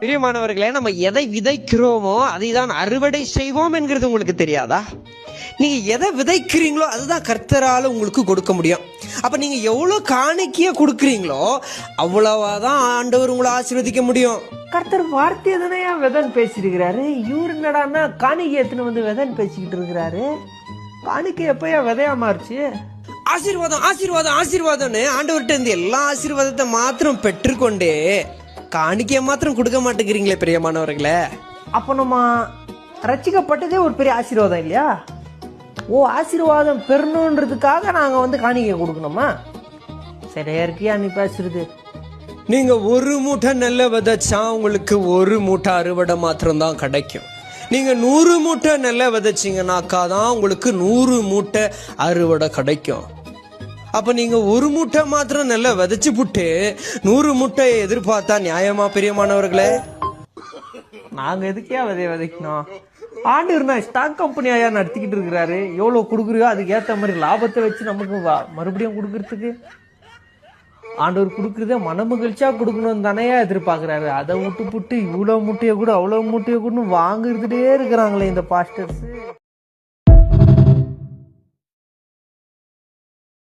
பிரியமானவர்களே, நம்ம எதை விதைக்கிறோமோ அதை தான் அறுவடை செய்வோம் என்கிறது உங்களுக்கு தெரியாதா? நீங்க எதை விதைக்கிறீங்களோ அதுதான் கர்த்தரால உங்களுக்கு கொடுக்க முடியும். அப்ப நீங்க எவ்வளவு காணிக்கையா கொடுக்குறீங்களோ அவ்வளவாதான் ஆண்டவர் உங்களை ஆசீர்வதிக்க முடியும். கர்த்தர் வார்த்தையை தானே விதன் பேசிருக்கிறாரு. இவரு என்னடான்னா காணிக்கை எத்தனை வந்து விதன் பேசிக்கிட்டு இருக்கிறாரு. காணிக்கை எப்பயா விதையா மாறுச்சு? ஆசீர்வாதம் ஆசீர்வாதம் ஆசீர்வாதம்னு ஆண்டவர்கிட்ட இருந்து எல்லா ஆசீர்வாதத்தை மாத்திரம் பெற்றுக்கொண்டே காணிக்கையை மாத்திரம் கொடுக்க மாட்டேங்கிறீங்களே பிரியமானவர்களே. அப்போ நம்ம ரட்சிக்கப்பட்டதே ஒரு பெரிய ஆசீர்வாதம் இல்லையா? ஆசீர்வாதம் பெறணுன்றதுக்காக நாங்கள் வந்து காணிக்கை கொடுக்கணுமா? சரியா இருக்கியா நீ பேசுறது? நீங்க ஒரு மூட்டை நெல்லை விதைச்சா உங்களுக்கு ஒரு மூட்டை அறுவடை மாத்திரம்தான் கிடைக்கும். நீங்க 100 மூட்டை நெல்லை விதைச்சிங்கனாக்கா தான் உங்களுக்கு 100 மூட்டை அறுவடை கிடைக்கும். அப்ப நீங்க ஒரு மூட்டை மாத்திரம் நெல்லை விதைச்சு புட்டு 100 மூட்டையை எதிர்பார்த்தா நியாயமா பிரியமானவர்களே? நாங்க எதுக்கே விதைக்கணும்? ஆண்டவர் நான் ஸ்டாக் கம்பெனியா நடத்திக்கிட்டு இருக்கிறாரு. எவ்வளவு கொடுக்குறியோ அதுக்கு ஏற்ற மாதிரி லாபத்தை வச்சு நமக்கு மறுபடியும் கொடுக்கறதுக்கு ஆண்டவர் கொடுக்குறத மன மகிழ்ச்சியா கொடுக்கணும் தானே எதிர்பார்க்கிறாரு. அதை விட்டு புட்டு இவ்வளவு மூட்டையை கூட அவ்வளவு மூட்டையை கூட வாங்குறதுட்டே இருக்கிறாங்களே இந்த பாஸ்டர்ஸ்.